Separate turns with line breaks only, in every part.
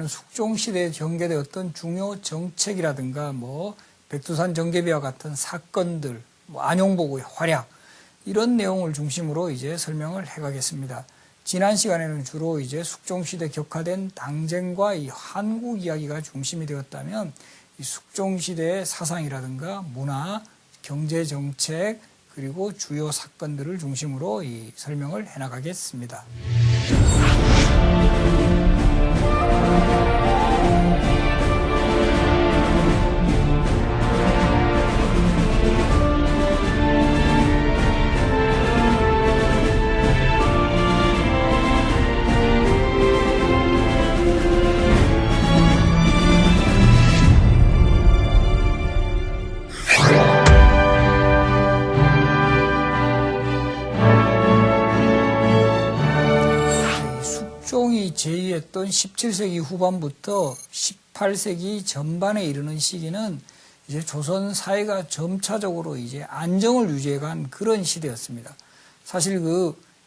숙종시대에 전개되었던 중요 정책이라든가 백두산 정계비와 같은 사건들, 안용보고의 활약, 이런 내용을 중심으로 이제 설명을 해가겠습니다. 지난 시간에는 주로 이제 숙종시대 격화된 당쟁과 이 한국 이야기가 중심이 되었다면, 이 숙종시대의 사상이라든가 문화, 경제정책, 그리고 주요 사건들을 중심으로 이 설명을 해나가겠습니다. 숙종이 제위했던 17세기 후반부터 18세기 전반에 이르는 시기는 이제 조선 사회가 점차적으로 이제 안정을 유지해간 그런 시대였습니다. 사실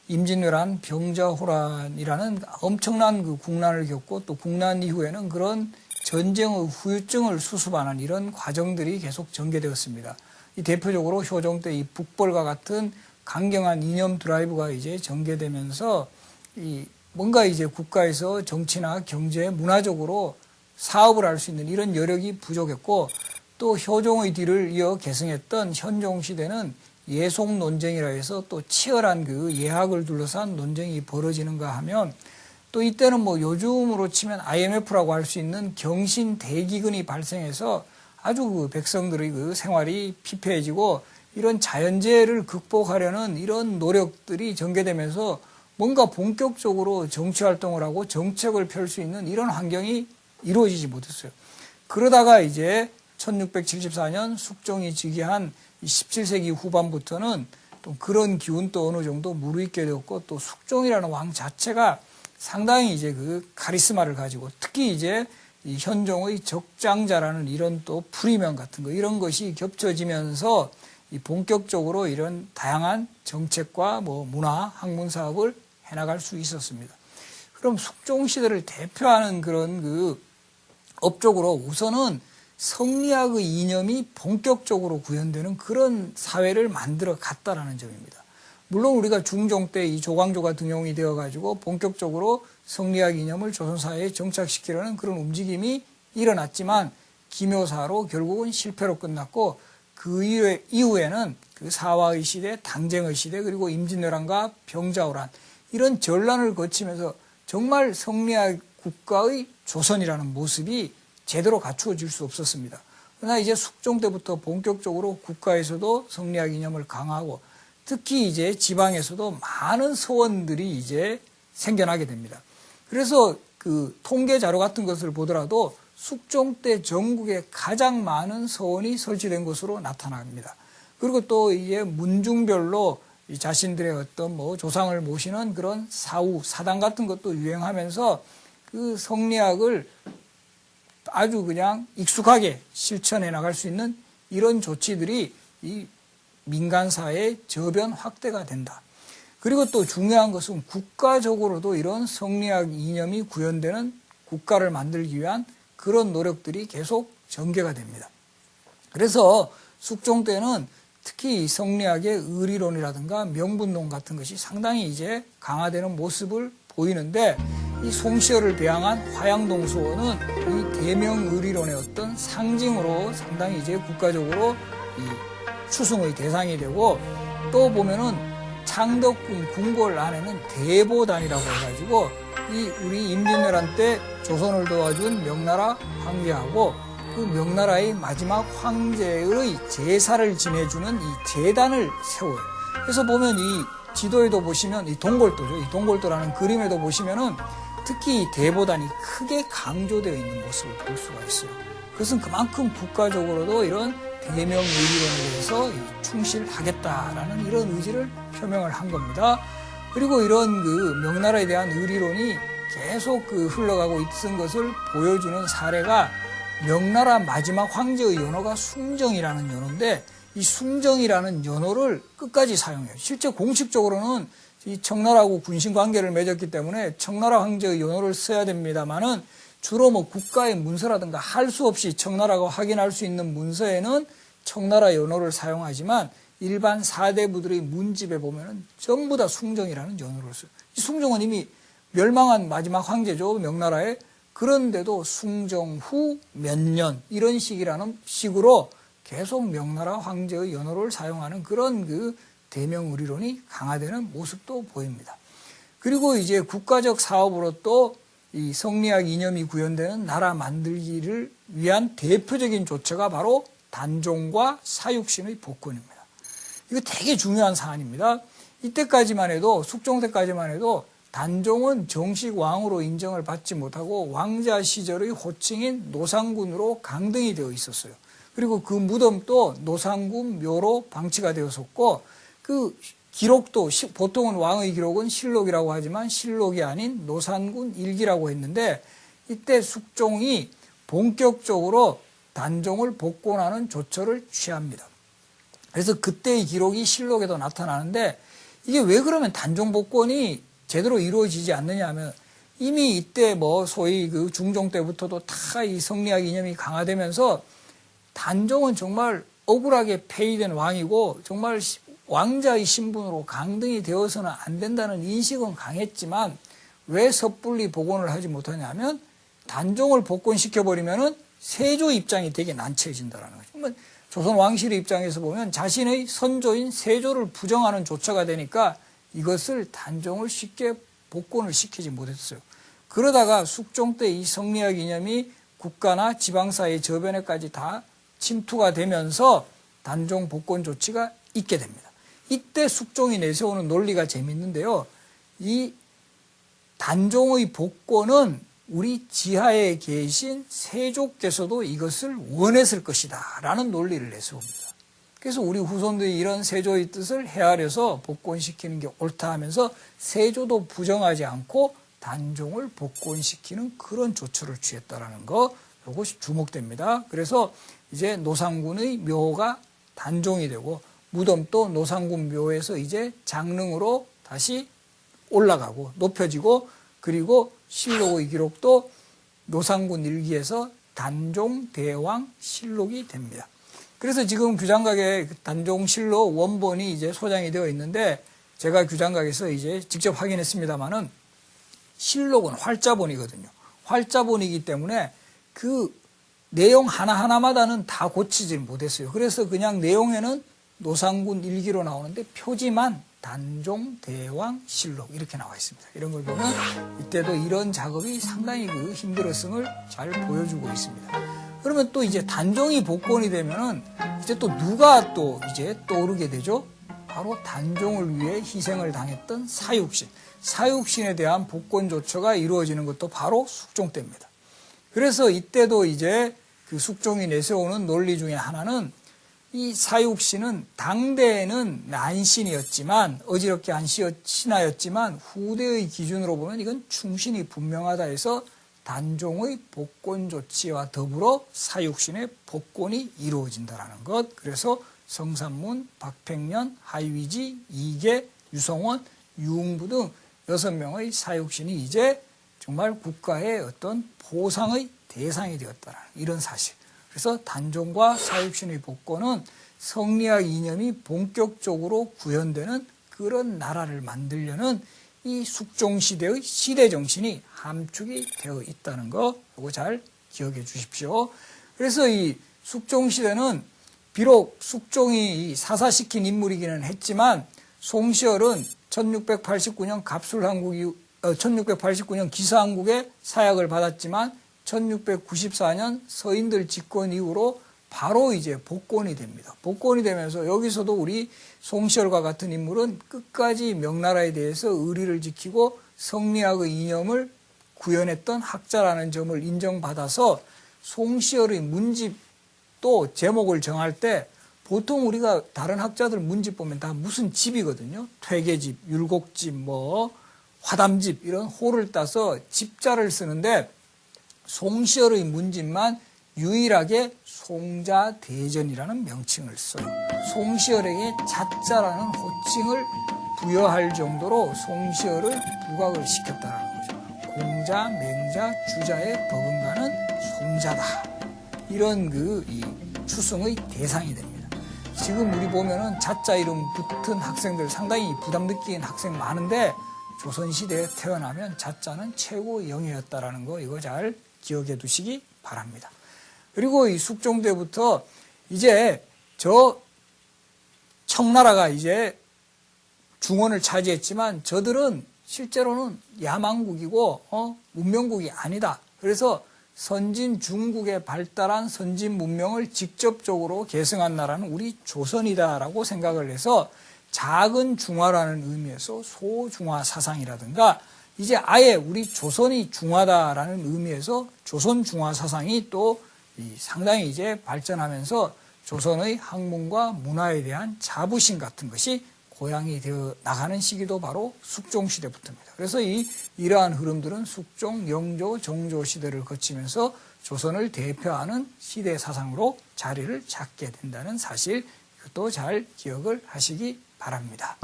임진왜란, 병자호란이라는 엄청난 국난을 겪고 또 국난 이후에는 그런 전쟁의 후유증을 수습하는 이런 과정들이 계속 전개되었습니다. 이 대표적으로 효종 때 이 북벌과 같은 강경한 이념 드라이브가 이제 전개되면서 뭔가 이제 국가에서 정치나 경제, 문화적으로 사업을 할 수 있는 이런 여력이 부족했고, 또 효종의 뒤를 이어 계승했던 현종 시대는 예속 논쟁이라 해서 또 치열한 예학을 둘러싼 논쟁이 벌어지는가 하면, 또 이때는 요즘으로 치면 IMF라고 할 수 있는 경신 대기근이 발생해서 아주 백성들의 생활이 피폐해지고, 이런 자연재해를 극복하려는 이런 노력들이 전개되면서 뭔가 본격적으로 정치활동을 하고 정책을 펼 수 있는 이런 환경이 이루어지지 못했어요. 그러다가 이제 1674년 숙종이 즉위한 17세기 후반부터는 또 그런 기운도 어느 정도 무르익게 되었고, 또 숙종이라는 왕 자체가 상당히 이제 카리스마를 가지고, 특히 이제 이 현종의 적장자라는 이런 또 프리명 같은 거, 이런 것이 겹쳐지면서 본격적으로 이런 다양한 정책과 문화, 학문 사업을 해나갈 수 있었습니다. 그럼 숙종시대를 대표하는 그런 업적으로 우선은 성리학의 이념이 본격적으로 구현되는 그런 사회를 만들어 갔다라는 점입니다. 물론 우리가 중종 때 이 조광조가 등용이 되어가지고 본격적으로 성리학 이념을 조선사회에 정착시키려는 그런 움직임이 일어났지만, 기묘사로 결국은 실패로 끝났고, 그 이후에는 사화의 시대, 당쟁의 시대, 그리고 임진왜란과 병자호란, 이런 전란을 거치면서 정말 성리학 국가의 조선이라는 모습이 제대로 갖추어질 수 없었습니다. 그러나 이제 숙종 때부터 본격적으로 국가에서도 성리학 이념을 강화하고, 특히 이제 지방에서도 많은 서원들이 이제 생겨나게 됩니다. 그래서 통계 자료 같은 것을 보더라도 숙종 때 전국에 가장 많은 서원이 설치된 것으로 나타납니다. 그리고 또 이제 문중별로 자신들의 어떤 조상을 모시는 그런 사후, 사당 같은 것도 유행하면서 성리학을 아주 그냥 익숙하게 실천해 나갈 수 있는 이런 조치들이 이 민간사회의 저변 확대가 된다. 그리고 또 중요한 것은 국가적으로도 이런 성리학 이념이 구현되는 국가를 만들기 위한 그런 노력들이 계속 전개가 됩니다. 그래서 숙종 때는 특히 성리학의 의리론이라든가 명분론 같은 것이 상당히 이제 강화되는 모습을 보이는데, 이 송시열을 배양한 화양동수원은 이 대명의리론의 어떤 상징으로 상당히 이제 국가적으로 이 추승의 대상이 되고, 또 보면은 창덕궁 궁궐 안에는 대보단이라고 해가지고 우리 임진왜란 때 조선을 도와준 명나라 황제하고 그 명나라의 마지막 황제의 제사를 지내주는 이 제단을 세워요. 그래서 보면 이 지도에도 보시면 이 동골도죠. 이 동골도라는 그림에도 보시면은 특히 이 대보단이 크게 강조되어 있는 모습을 볼 수가 있어요. 그것은 그만큼 국가적으로도 이런 대명의리론에 대해서 충실하겠다라는 이런 의지를 표명을 한 겁니다. 그리고 이런 명나라에 대한 의리론이 계속 흘러가고 있은 것을 보여주는 사례가 명나라 마지막 황제의 연호가 숭정이라는 연호인데, 이 숭정이라는 연호를 끝까지 사용해요. 실제 공식적으로는 이 청나라하고 군신 관계를 맺었기 때문에 청나라 황제의 연호를 써야 됩니다만은, 주로 뭐 국가의 문서라든가 할 수 없이 청나라가 확인할 수 있는 문서에는 청나라 연호를 사용하지만 일반 사대부들의 문집에 보면은 전부 다 숭정이라는 연호를 써요. 이 숭정은 이미 멸망한 마지막 황제죠, 명나라에. 그런데도 숭정 후 몇 년 이런 식으로 계속 명나라 황제의 연호를 사용하는 그런 그 대명의리론이 강화되는 모습도 보입니다. 그리고 이제 국가적 사업으로 또 이 성리학 이념이 구현되는 나라 만들기를 위한 대표적인 조처가 바로 단종과 사육신의 복권입니다. 이거 되게 중요한 사안입니다. 이때까지만 해도, 숙종 때까지만 해도 단종은 정식 왕으로 인정을 받지 못하고 왕자 시절의 호칭인 노상군으로 강등이 되어 있었어요. 그리고 그 무덤도 노상군 묘로 방치가 되었었고, 그 기록도 보통은 왕의 기록은 실록이라고 하지만 실록이 아닌 노상군 일기라고 했는데, 이때 숙종이 본격적으로 단종을 복권하는 조처를 취합니다. 그래서 그때의 기록이 실록에도 나타나는데, 이게 왜 그러면 단종 복권이 제대로 이루어지지 않느냐 하면, 이미 이때 뭐 소위 그 중종 때부터도 다 이 성리학 이념이 강화되면서 단종은 정말 억울하게 폐위된 왕이고 정말 왕자의 신분으로 강등이 되어서는 안 된다는 인식은 강했지만, 왜 섣불리 복원을 하지 못하냐면 단종을 복권시켜버리면은 세조 입장이 되게 난처해진다는 거죠. 조선 왕실의 입장에서 보면 자신의 선조인 세조를 부정하는 조처가 되니까 이것을 단종을 쉽게 복권을 시키지 못했어요. 그러다가 숙종 때 이 성리학 이념이 국가나 지방사회 저변에까지 다 침투가 되면서 단종 복권 조치가 있게 됩니다. 이때 숙종이 내세우는 논리가 재밌는데요. 이 단종의 복권은 우리 지하에 계신 세조께서도 이것을 원했을 것이다 라는 논리를 내세웁니다. 그래서 우리 후손들이 이런 세조의 뜻을 헤아려서 복권시키는 게 옳다 하면서 세조도 부정하지 않고 단종을 복권시키는 그런 조처를 취했다라는 거, 이것이 주목됩니다. 그래서 이제 노상군의 묘가 단종이 되고 무덤도 노상군 묘에서 이제 장릉으로 다시 올라가고 높여지고, 그리고 실록의 기록도 노상군 일기에서 단종대왕 실록이 됩니다. 그래서 지금 규장각에 단종실록 원본이 이제 소장이 되어 있는데, 제가 규장각에서 이제 직접 확인했습니다만은 실록은 활자본이거든요. 활자본이기 때문에 그 내용 하나하나마다는 다 고치지 못했어요. 그래서 그냥 내용에는 노상군 일기로 나오는데 표지만 단종대왕실록 이렇게 나와 있습니다. 이런 걸 보면 이때도 이런 작업이 상당히 그 힘들었음을 잘 보여주고 있습니다. 그러면 또 이제 단종이 복권이 되면은 이제 또 누가 또 이제 떠오르게 되죠? 바로 단종을 위해 희생을 당했던 사육신. 사육신에 대한 복권 조처가 이루어지는 것도 바로 숙종 때입니다. 그래서 이때도 이제 그 숙종이 내세우는 논리 중에 하나는, 이 사육신은 당대에는 난신이었지만, 어지럽게 한 신하였지만 후대의 기준으로 보면 이건 충신이 분명하다 해서 단종의 복권 조치와 더불어 사육신의 복권이 이루어진다는 것. 그래서 성산문, 박팽년, 하위지, 이계, 유성원, 유흥부 등 6명의 사육신이 이제 정말 국가의 어떤 보상의 대상이 되었다는 이런 사실. 그래서 단종과 사육신의 복권은 성리학 이념이 본격적으로 구현되는 그런 나라를 만들려는 이 숙종시대의 시대정신이 함축이 되어 있다는 거, 이거 잘 기억해 주십시오. 그래서 이 숙종시대는 비록 숙종이 사사시킨 인물이기는 했지만, 송시열은 1689년 갑술한국이 1689년 기사한국에 사약을 받았지만 1694년 서인들 집권 이후로 바로 이제 복권이 됩니다. 복권이 되면서 여기서도 우리 송시열과 같은 인물은 끝까지 명나라에 대해서 의리를 지키고 성리학의 이념을 구현했던 학자라는 점을 인정받아서 송시열의 문집도 제목을 정할 때 보통 우리가 다른 학자들 문집 보면 다 무슨 집이거든요. 퇴계집, 율곡집, 뭐 화담집 이런 호를 따서 집자를 쓰는데, 송시열의 문집만 유일하게 송자대전이라는 명칭을 써요. 송시열에게 자자라는 호칭을 부여할 정도로 송시열을 부각을 시켰다는 거죠. 공자, 맹자, 주자에 버금가는 송자다. 이런 이 추승의 대상이 됩니다. 지금 우리 보면은 자자 이름 붙은 학생들 상당히 부담 느끼는 학생 많은데 조선시대에 태어나면 자자는 최고 영예였다라는 거 이거 잘 기억해 두시기 바랍니다. 그리고 이 숙종 때부터 이제 청나라가 이제 중원을 차지했지만 저들은 실제로는 야만국이고 문명국이 아니다. 그래서 선진 중국에 발달한 선진 문명을 직접적으로 계승한 나라는 우리 조선이다라고 생각을 해서 작은 중화라는 의미에서 소중화 사상이라든가 이제 아예 우리 조선이 중화다라는 의미에서 조선 중화 사상이 또 상당히 이제 발전하면서 조선의 학문과 문화에 대한 자부심 같은 것이 고양이 되어 나가는 시기도 바로 숙종 시대부터입니다. 그래서 이러한 흐름들은 숙종, 영조, 정조 시대를 거치면서 조선을 대표하는 시대 사상으로 자리를 잡게 된다는 사실 이것도 잘 기억을 하시기 바랍니다.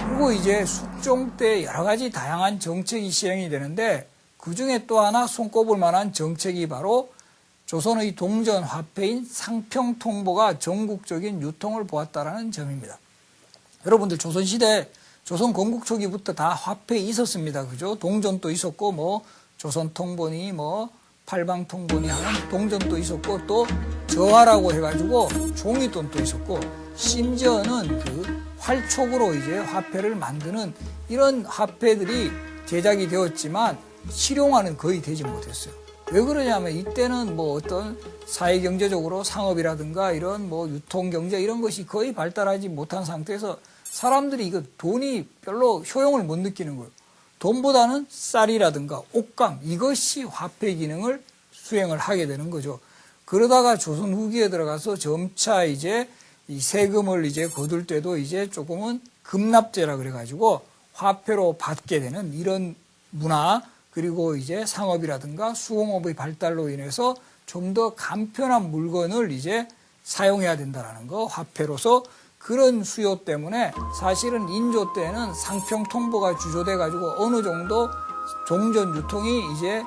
그리고 이제 숙종 때 여러 가지 다양한 정책이 시행이 되는데 그 중에 또 하나 손꼽을 만한 정책이 바로 조선의 동전 화폐인 상평통보가 전국적인 유통을 보았다라는 점입니다. 여러분들 조선시대 조선 건국 초기부터 다 화폐 있었습니다. 그죠? 동전도 있었고 뭐 조선통보니 뭐 팔방통보니 하는 동전도 있었고 또 저하라고 해가지고 종이돈도 있었고 심지어는 그 활촉으로 이제 화폐를 만드는 이런 화폐들이 제작이 되었지만 실용화는 거의 되지 못했어요. 왜 그러냐면 이때는 뭐 어떤 사회경제적으로 상업이라든가 이런 뭐 유통경제 이런 것이 거의 발달하지 못한 상태에서 사람들이 이거 돈이 별로 효용을 못 느끼는 거예요. 돈보다는 쌀이라든가 옷감 이것이 화폐 기능을 수행을 하게 되는 거죠. 그러다가 조선 후기에 들어가서 점차 이제 이 세금을 이제 거둘 때도 이제 조금은 급납제라 그래가지고 화폐로 받게 되는 이런 문화 그리고 이제 상업이라든가 수공업의 발달로 인해서 좀 더 간편한 물건을 이제 사용해야 된다는 거 화폐로서 그런 수요 때문에 사실은 인조 때는 상평통보가 주조돼 가지고 어느 정도 종전 유통이 이제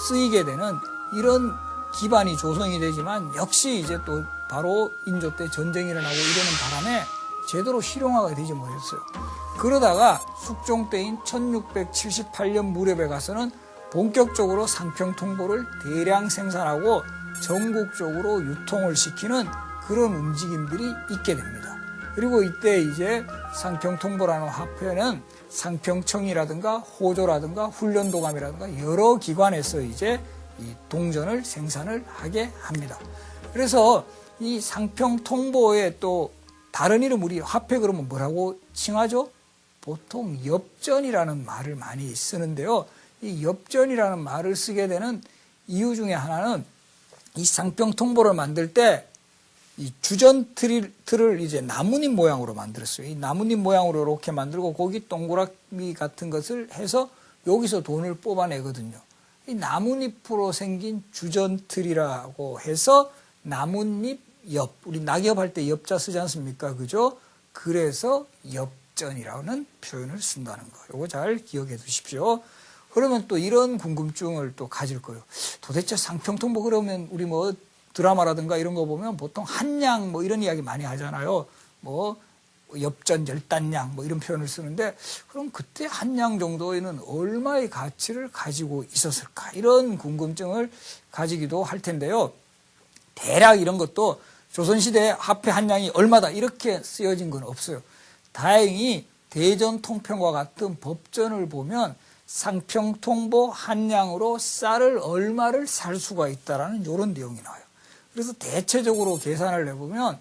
쓰이게 되는 이런 기반이 조성이 되지만 역시 이제 또 바로 인조 때 전쟁이 일어나고 이러는 바람에 제대로 실용화가 되지 못했어요. 그러다가 숙종 때인 1678년 무렵에 가서는 본격적으로 상평통보를 대량 생산하고 전국적으로 유통을 시키는 그런 움직임들이 있게 됩니다. 그리고 이때 이제 상평통보라는 화폐는 상평청이라든가 호조라든가 훈련도감이라든가 여러 기관에서 이제 이 동전을 생산을 하게 합니다. 그래서 이 상평통보의 또 다른 이름 우리 화폐 그러면 뭐라고 칭하죠? 보통 엽전이라는 말을 많이 쓰는데요. 이 엽전이라는 말을 쓰게 되는 이유 중에 하나는 이 상평통보를 만들 때 이 주전 틀을 이제 나뭇잎 모양으로 만들었어요. 이 나뭇잎 모양으로 이렇게 만들고 거기 동그라미 같은 것을 해서 여기서 돈을 뽑아내거든요. 이 나뭇잎으로 생긴 주전 틀이라고 해서 나뭇잎 엽, 우리 낙엽할 때 엽자 쓰지 않습니까? 그죠? 그래서 엽전이라는 표현을 쓴다는 거. 요거 잘 기억해 두십시오. 그러면 또 이런 궁금증을 또 가질 거예요. 도대체 상평통보 그러면 우리 뭐 드라마라든가 이런 거 보면 보통 한양 뭐 이런 이야기 많이 하잖아요. 뭐 엽전 열단양 뭐 이런 표현을 쓰는데 그럼 그때 한양 정도에는 얼마의 가치를 가지고 있었을까? 이런 궁금증을 가지기도 할 텐데요. 대략 이런 것도 조선시대 화폐 한 냥이 얼마다 이렇게 쓰여진 건 없어요. 다행히 대전통평과 같은 법전을 보면 상평통보 한 냥으로 쌀을 얼마를 살 수가 있다라는 이런 내용이 나와요. 그래서 대체적으로 계산을 해보면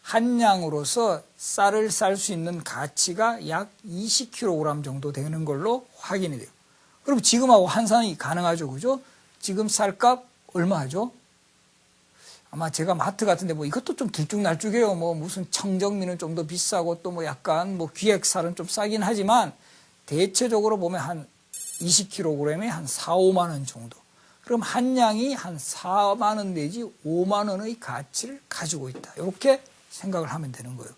한 냥으로서 쌀을 살 수 있는 가치가 약 20kg 정도 되는 걸로 확인이 돼요. 그럼 지금하고 환산이 가능하죠, 그죠? 지금 쌀값 얼마 하죠? 아마 제가 마트 같은데 뭐 이것도 좀 들쭉날쭉해요. 뭐 무슨 청정미는 좀 더 비싸고 또 뭐 약간 뭐 귀액살은 좀 싸긴 하지만 대체적으로 보면 한 20kg에 한 4, 5만 원 정도. 그럼 한 냥이 한 4만 원 내지 5만 원의 가치를 가지고 있다. 이렇게 생각을 하면 되는 거예요.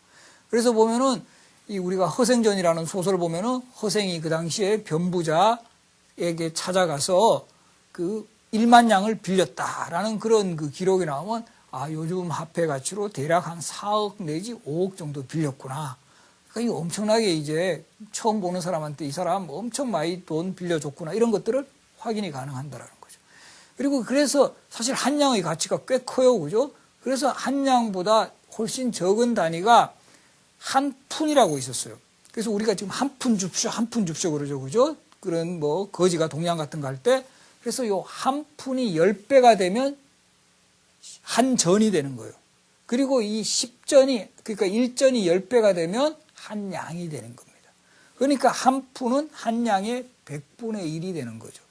그래서 보면은 이 우리가 허생전이라는 소설을 보면은 허생이 그 당시에 변부자에게 찾아가서 그 1만 양을 빌렸다라는 그런 그 기록이 나오면 아, 요즘 화폐 가치로 대략 한 4억 내지 5억 정도 빌렸구나. 그러니까 이 엄청나게 이제 처음 보는 사람한테 이 사람 엄청 많이 돈 빌려줬구나. 이런 것들을 확인이 가능한다라는 거죠. 그리고 그래서 사실 한 양의 가치가 꽤 커요. 그죠? 그래서 한 양보다 훨씬 적은 단위가 한 푼이라고 있었어요. 그래서 우리가 지금 한 푼 줍쇼 그러죠. 그죠? 그런 뭐 거지가 동양 같은 거 할 때 그래서 요 한 푼이 10배가 되면 한 전이 되는 거예요. 그리고 이 10전이 그러니까 1전이 10배가 되면 한 양이 되는 겁니다. 그러니까 한 푼은 한 양의 100분의 1이 되는 거죠.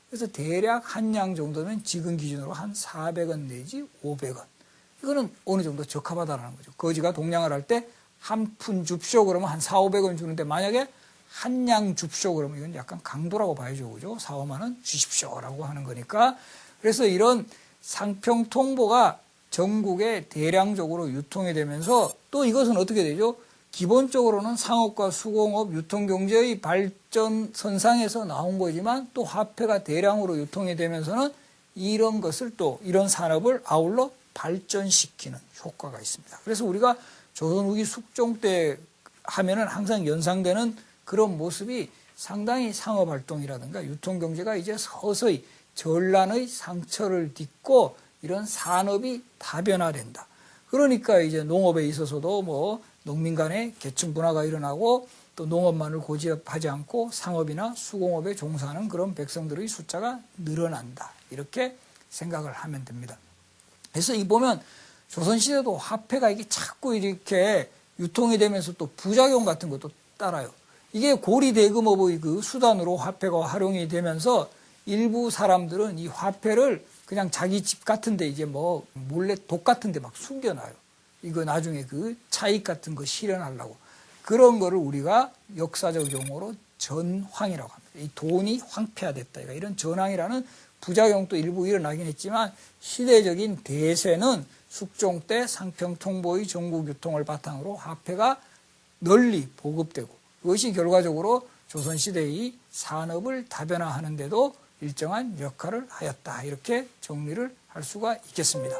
그래서 대략 한 양 정도면 지금 기준으로 한 400원 내지 500원. 이거는 어느 정도 적합하다는 거죠. 거지가 동양을 할 때 한 푼 줍쇼 그러면 한 4, 500원 주는데 만약에 한 양 줍쇼 그러면 이건 약간 강도라고 봐야죠. 그죠? 4, 5만 원 주십쇼라고 하는 거니까. 그래서 이런 상평통보가 전국에 대량적으로 유통이 되면서 또 이것은 어떻게 되죠? 기본적으로는 상업과 수공업, 유통경제의 발전 선상에서 나온 거지만 또 화폐가 대량으로 유통이 되면서는 이런 것을 또 이런 산업을 아울러 발전시키는 효과가 있습니다. 그래서 우리가 조선 후기 숙종 때 하면은 항상 연상되는 그런 모습이 상당히 상업활동이라든가 유통경제가 이제 서서히 전란의 상처를 딛고 이런 산업이 다변화된다. 그러니까 이제 농업에 있어서도 뭐 농민 간의 계층 분화가 일어나고 또 농업만을 고집하지 않고 상업이나 수공업에 종사하는 그런 백성들의 숫자가 늘어난다. 이렇게 생각을 하면 됩니다. 그래서 이 보면 조선시대도 화폐가 이게 자꾸 이렇게 유통이 되면서 또 부작용 같은 것도 따라요. 이게 고리대금업의 그 수단으로 화폐가 활용이 되면서 일부 사람들은 이 화폐를 그냥 자기 집 같은데 이제 뭐 몰래 독 같은데 막 숨겨놔요. 이거 나중에 그 차익 같은 거 실현하려고. 그런 거를 우리가 역사적 용어로 전황이라고 합니다. 이 돈이 황폐화됐다. 이런 전황이라는 부작용도 일부 일어나긴 했지만 시대적인 대세는 숙종 때 상평통보의 전국 유통을 바탕으로 화폐가 널리 보급되고 그것이 결과적으로 조선시대의 산업을 다변화하는 데도 일정한 역할을 하였다. 이렇게 정리를 할 수가 있겠습니다.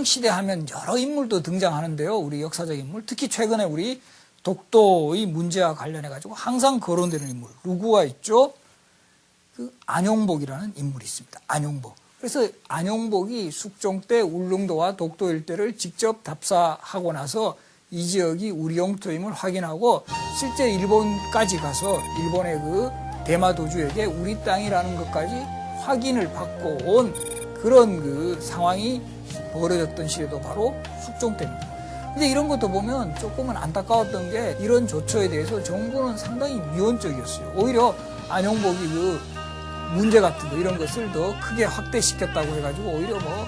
시대 하면 여러 인물도 등장하는데요. 우리 역사적 인물. 특히 최근에 우리 독도의 문제와 관련해가지고 항상 거론되는 인물. 누구가 있죠? 그 안용복이라는 인물이 있습니다. 안용복. 그래서 안용복이 숙종 때 울릉도와 독도 일대를 직접 답사하고 나서 이 지역이 우리 영토임을 확인하고 실제 일본까지 가서 일본의 그 대마도주에게 우리 땅이라는 것까지 확인을 받고 온 그런 그 상황이 벌어졌던 시기도 바로 숙종 때입니다. 근데 이런 것도 보면 조금은 안타까웠던 게 이런 조처에 대해서 정부는 상당히 미온적이었어요. 오히려 안용복이 그 문제 같은 거 이런 것을 더 크게 확대시켰다고 해가지고 오히려 뭐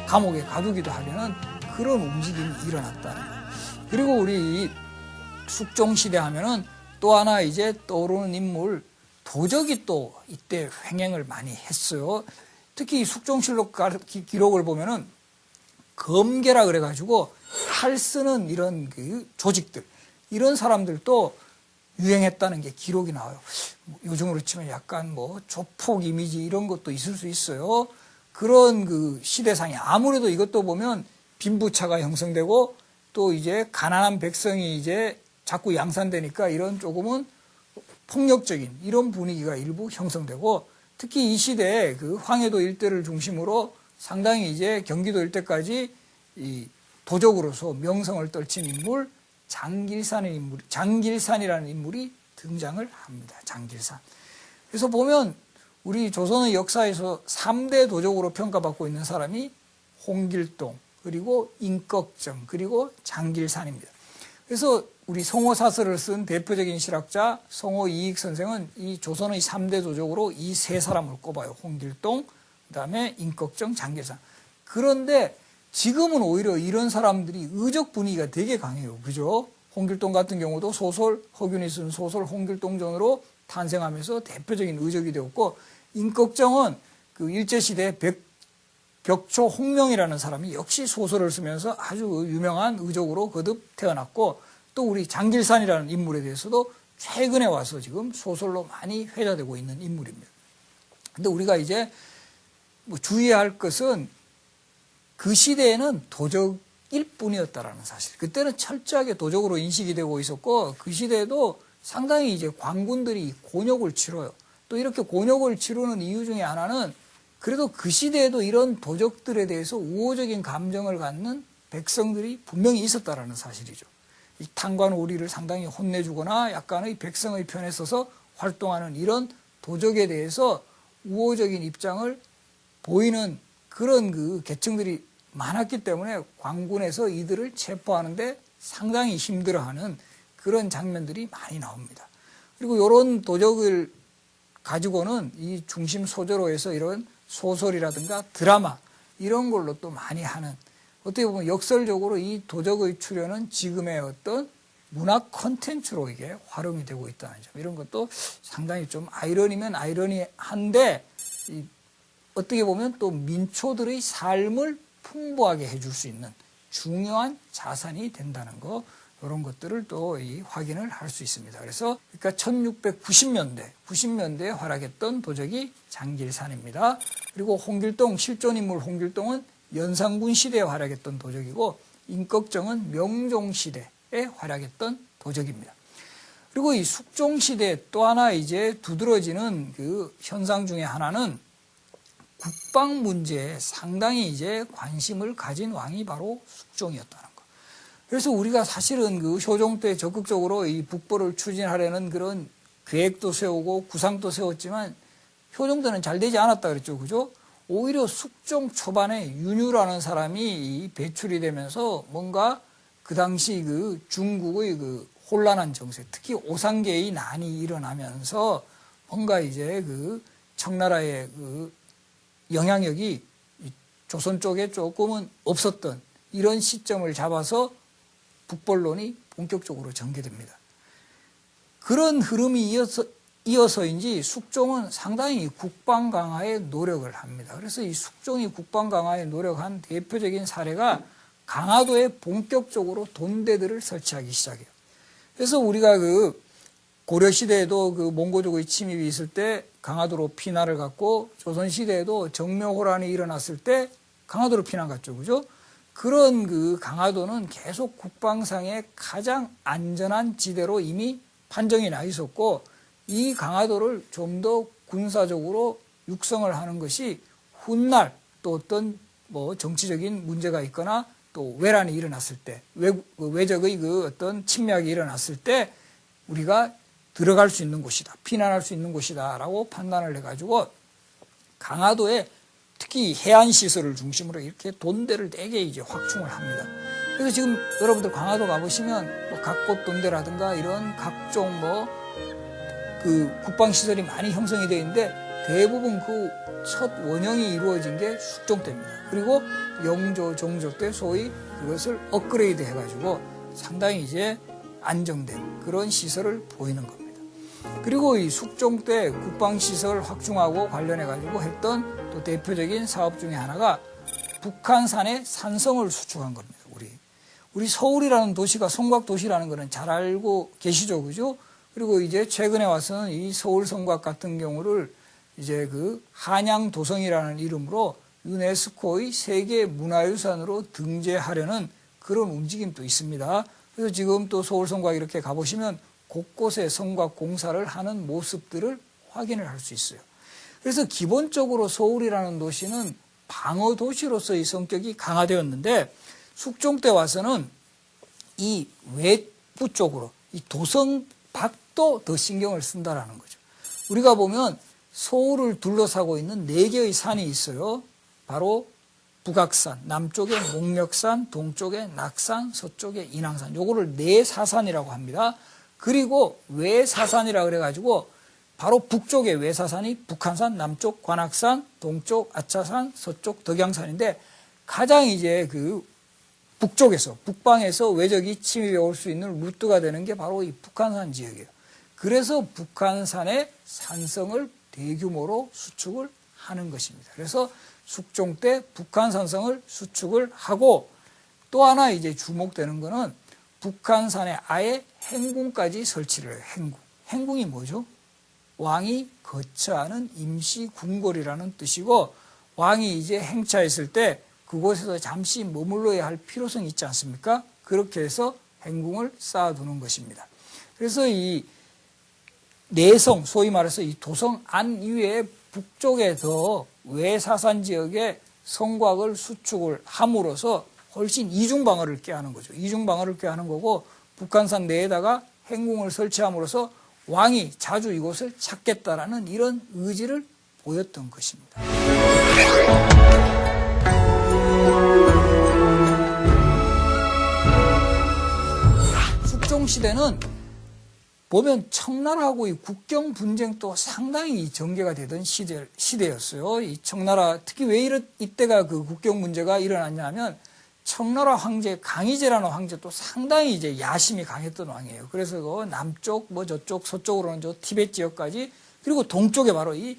감옥에 가두기도 하려는 그런 움직임이 일어났다는 거예요. 그리고 우리 숙종 시대 하면은 또 하나 이제 떠오르는 인물 도적이 또 이때 횡행을 많이 했어요. 특히 숙종실록 기록을 보면은 검계라 그래가지고 칼 쓰는 이런 그 조직들 이런 사람들도 유행했다는 게 기록이 나와요. 요즘으로 치면 약간 뭐 조폭 이미지 이런 것도 있을 수 있어요. 그런 그 시대상이 아무래도 이것도 보면 빈부차가 형성되고 또 이제 가난한 백성이 이제 자꾸 양산되니까 이런 조금은 폭력적인 이런 분위기가 일부 형성되고 특히 이 시대에 그 황해도 일대를 중심으로 상당히 이제 경기도 일대까지 이 도적으로서 명성을 떨친 인물 장길산이라는 인물이 등장을 합니다. 장길산. 그래서 보면 우리 조선의 역사에서 3대 도적으로 평가받고 있는 사람이 홍길동, 그리고 임꺽정, 그리고 장길산입니다. 그래서 우리 성호사설을 쓴 대표적인 실학자 성호이익 선생은 이 조선의 3대 도적으로 이 세 사람을 꼽아요. 홍길동, 그다음에 임꺽정, 장길산. 그런데 지금은 오히려 이런 사람들이 의적 분위기가 되게 강해요. 그죠? 홍길동 같은 경우도 소설, 허균이 쓴 소설 홍길동전으로 탄생하면서 대표적인 의적이 되었고, 임꺽정은 그 일제시대 벽초 홍명이라는 사람이 역시 소설을 쓰면서 아주 유명한 의적으로 거듭 태어났고, 또 우리 장길산이라는 인물에 대해서도 최근에 와서 지금 소설로 많이 회자되고 있는 인물입니다. 근데 우리가 이제 뭐 주의해야 할 것은 그 시대에는 도적일 뿐이었다라는 사실. 그때는 철저하게 도적으로 인식이 되고 있었고, 그 시대에도 상당히 이제 관군들이 곤욕을 치러요. 또 이렇게 곤욕을 치르는 이유 중에 하나는 그래도 그 시대에도 이런 도적들에 대해서 우호적인 감정을 갖는 백성들이 분명히 있었다라는 사실이죠. 이 탄관오리를 상당히 혼내주거나 약간의 백성의 편에 서서 활동하는 이런 도적에 대해서 우호적인 입장을 보이는 그런 그 계층들이 많았기 때문에 관군에서 이들을 체포하는데 상당히 힘들어하는 그런 장면들이 많이 나옵니다. 그리고 이런 도적을 가지고는 이 중심 소재로 해서 이런 소설이라든가 드라마 이런 걸로 또 많이 하는, 어떻게 보면 역설적으로 이 도적의 출현은 지금의 어떤 문학 콘텐츠로 이게 활용이 되고 있다는 점, 이런 것도 상당히 좀 아이러니면 아이러니한데 어떻게 보면 또 민초들의 삶을 풍부하게 해줄 수 있는 중요한 자산이 된다는 거, 이런 것들을 또 확인을 할 수 있습니다. 그래서 그러니까 1690년대에 활약했던 도적이 장길산입니다. 그리고 홍길동, 실존인물 홍길동은 연산군 시대에 활약했던 도적이고, 임꺽정은 명종시대에 활약했던 도적입니다. 그리고 이 숙종시대 또 하나 이제 두드러지는 그 현상 중에 하나는 국방 문제에 상당히 이제 관심을 가진 왕이 바로 숙종이었다는 거. 그래서 우리가 사실은 그 효종 때 적극적으로 이 북벌을 추진하려는 그런 계획도 세우고 구상도 세웠지만 효종 때는 잘 되지 않았다 그랬죠. 그죠? 오히려 숙종 초반에 윤유라는 사람이 배출이 되면서 뭔가 그 당시 그 중국의 그 혼란한 정세, 특히 오상계의 난이 일어나면서 뭔가 이제 그 청나라의 그 영향력이 조선 쪽에 조금은 없었던 이런 시점을 잡아서 북벌론이 본격적으로 전개됩니다. 그런 흐름이 이어서인지 숙종은 상당히 국방 강화에 노력을 합니다. 그래서 이 숙종이 국방 강화에 노력한 대표적인 사례가 강화도에 본격적으로 돈대들을 설치하기 시작해요. 그래서 우리가 그 고려시대에도 그 몽고족의 침입이 있을 때 강화도로 피난을 갔고, 조선시대에도 정묘호란이 일어났을 때 강화도로 피난 갔죠. 그죠? 그런 그 강화도는 계속 국방상의 가장 안전한 지대로 이미 판정이 나 있었고, 이 강화도를 좀 더 군사적으로 육성을 하는 것이 훗날 또 어떤 뭐 정치적인 문제가 있거나 또 외란이 일어났을 때, 외적의 그 어떤 침략이 일어났을 때 우리가 들어갈 수 있는 곳이다, 피난할 수 있는 곳이다 라고 판단을 해가지고 강화도에 특히 해안시설을 중심으로 이렇게 돈대를 되게 이제 확충을 합니다. 그래서 지금 여러분들 강화도 가보시면 뭐 각꽃돈대라든가 이런 각종 뭐 그 국방시설이 많이 형성이 되어 있는데 대부분 그 첫 원형이 이루어진 게 숙종 때입니다. 그리고 영조, 종조 때 소위 그것을 업그레이드 해가지고 상당히 이제 안정된 그런 시설을 보이는 겁니다. 그리고 이 숙종 때 국방시설 확충하고 관련해가지고 했던 또 대표적인 사업 중에 하나가 북한산에 산성을 수축한 겁니다. 우리 서울이라는 도시가 성곽도시라는 거는 잘 알고 계시죠, 그죠? 그리고 이제 최근에 와서는 이 서울 성곽 같은 경우를 이제 그 한양도성이라는 이름으로 유네스코의 세계 문화유산으로 등재하려는 그런 움직임도 있습니다. 그래서 지금 또 서울 성곽 이렇게 가보시면 곳곳에 성곽 공사를 하는 모습들을 확인을 할 수 있어요. 그래서 기본적으로 서울이라는 도시는 방어 도시로서의 성격이 강화되었는데 숙종 때 와서는 이 북부 쪽으로 이 도성 밖도 더 신경을 쓴다라는 거죠. 우리가 보면 서울을 둘러싸고 있는 4개의 산이 있어요. 바로 북악산, 남쪽에 목력산, 동쪽에 낙산, 서쪽에 인왕산. 요거를 내사산이라고 합니다. 그리고 외사산이라 그래가지고 바로 북쪽에 외사산이 북한산, 남쪽 관악산, 동쪽 아차산, 서쪽 덕양산인데 가장 이제 그 북쪽에서 북방에서 외적이 침입해 올 수 있는 루트가 되는 게 바로 이 북한산 지역이에요. 그래서 북한산의 산성을 대규모로 수축을 하는 것입니다. 그래서 숙종 때 북한산성을 수축을 하고 또 하나 이제 주목되는 거는 북한산에 아예 행궁까지 설치를 해요. 행궁. 행궁이 뭐죠? 왕이 거처하는 임시 궁궐이라는 뜻이고 왕이 이제 행차했을 때 그곳에서 잠시 머물러야 할 필요성이 있지 않습니까? 그렇게 해서 행궁을 쌓아두는 것입니다. 그래서 이 내성, 소위 말해서 이 도성 안 이외에 북쪽에 더 외사산 지역에 성곽을 수축을 함으로써 훨씬 이중방어를 꾀하는 거죠. 이중방어를 꾀하는 거고 북한산 내에다가 행궁을 설치함으로써 왕이 자주 이곳을 찾겠다라는 이런 의지를 보였던 것입니다. 숙종시대는 보면 청나라하고의 국경 분쟁도 상당히 전개가 되던 시대였어요. 이 청나라, 특히 왜 이때가 그 국경 문제가 일어났냐면 청나라 황제 강희제라는 황제도 상당히 이제 야심이 강했던 왕이에요. 그래서 그 남쪽, 뭐 저쪽, 서쪽으로는 저 티베트 지역까지 그리고 동쪽에 바로 이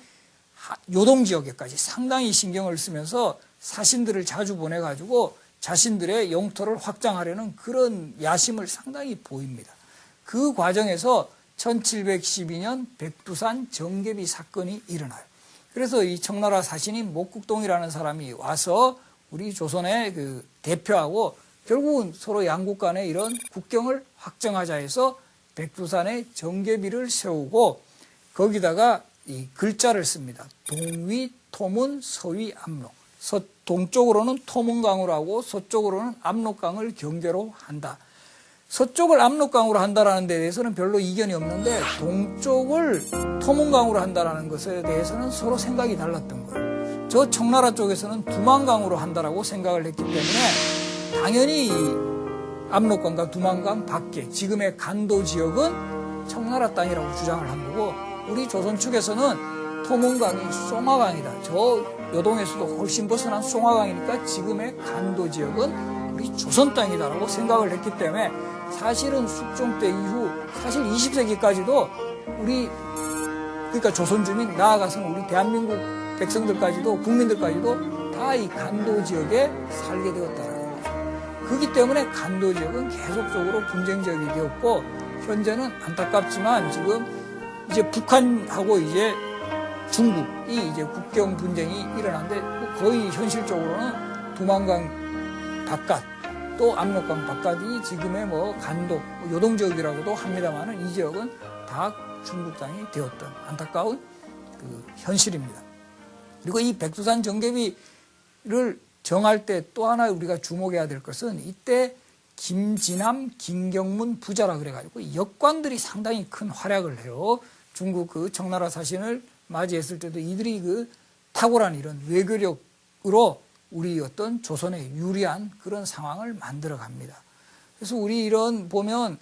요동 지역에까지 상당히 신경을 쓰면서 사신들을 자주 보내가지고 자신들의 영토를 확장하려는 그런 야심을 상당히 보입니다. 그 과정에서 1712년 백두산 정계비 사건이 일어나요. 그래서 이 청나라 사신인 목국동이라는 사람이 와서 우리 조선의 그 대표하고 결국은 서로 양국 간의 이런 국경을 확정하자 해서 백두산에 정계비를 세우고 거기다가 이 글자를 씁니다. 동위, 토문, 서위, 압록. 동쪽으로는 토문강으로 하고 서쪽으로는 압록강을 경계로 한다. 서쪽을 압록강으로 한다라는 데 대해서는 별로 이견이 없는데 동쪽을 토문강으로 한다라는 것에 대해서는 서로 생각이 달랐던 거예요. 저 청나라 쪽에서는 두만강으로 한다라고 생각을 했기 때문에 당연히 압록강과 두만강 밖에 지금의 간도 지역은 청나라 땅이라고 주장을 한 거고 우리 조선 측에서는 토문강이 송화강이다. 저 요동에서도 훨씬 벗어난 송화강이니까 지금의 간도 지역은 우리 조선 땅이다라고 생각을 했기 때문에 사실은 숙종 때 이후 사실 20세기까지도 우리 그러니까 조선 주민 나아가서는 우리 대한민국 백성들까지도 국민들까지도 다 이 간도 지역에 살게 되었다는 거죠. 그렇기 때문에 간도 지역은 계속적으로 분쟁 지역이 되었고 현재는 안타깝지만 지금 이제 북한하고 이제 중국이 이제 국경 분쟁이 일어났는데 거의 현실적으로는 두만강 바깥 또 압록강 바깥이 지금의 뭐 간도 요동 지역이라고도 합니다만은 이 지역은 다 중국 땅이 되었던 안타까운 그 현실입니다. 그리고 이 백두산 정계비를 정할 때 또 하나 우리가 주목해야 될 것은 이때 김진함, 김경문 부자라 그래가지고 역관들이 상당히 큰 활약을 해요. 중국 그 청나라 사신을 맞이했을 때도 이들이 그 탁월한 이런 외교력으로 우리 어떤 조선에 유리한 그런 상황을 만들어 갑니다. 그래서 우리 이런 보면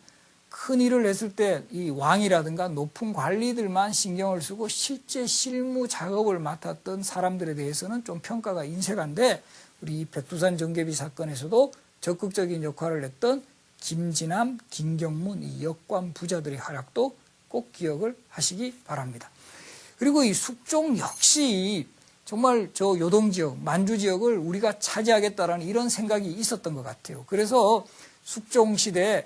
큰 일을 했을 때 이 왕이라든가 높은 관리들만 신경을 쓰고 실제 실무 작업을 맡았던 사람들에 대해서는 좀 평가가 인색한데 우리 백두산 정계비 사건에서도 적극적인 역할을 했던 김진함, 김경문 이 역관 부자들의 활약도 꼭 기억을 하시기 바랍니다. 그리고 이 숙종 역시 정말 저 요동 지역, 만주 지역을 우리가 차지하겠다라는 이런 생각이 있었던 것 같아요. 그래서 숙종 시대에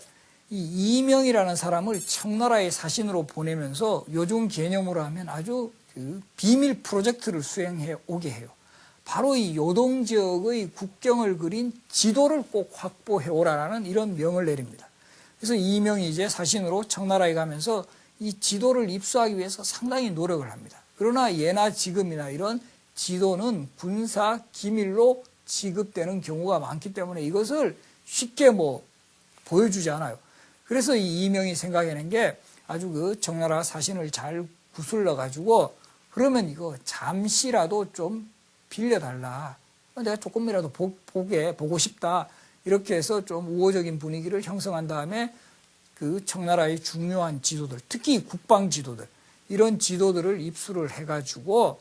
이 이명이라는 사람을 청나라의 사신으로 보내면서 요즘 개념으로 하면 아주 그 비밀 프로젝트를 수행해 오게 해요. 바로 이 요동 지역의 국경을 그린 지도를 꼭 확보해 오라라는 이런 명을 내립니다. 그래서 이명이 이제 사신으로 청나라에 가면서 이 지도를 입수하기 위해서 상당히 노력을 합니다. 그러나 예나 지금이나 이런 지도는 군사 기밀로 취급되는 경우가 많기 때문에 이것을 쉽게 뭐 보여주지 않아요. 그래서 이 이명이 생각해낸 게 아주 그 청나라 사신을 잘 구슬러 가지고 그러면 이거 잠시라도 좀 빌려달라. 내가 조금이라도 보고 싶다. 이렇게 해서 좀 우호적인 분위기를 형성한 다음에 그 청나라의 중요한 지도들, 특히 국방 지도들, 이런 지도들을 입수를 해가지고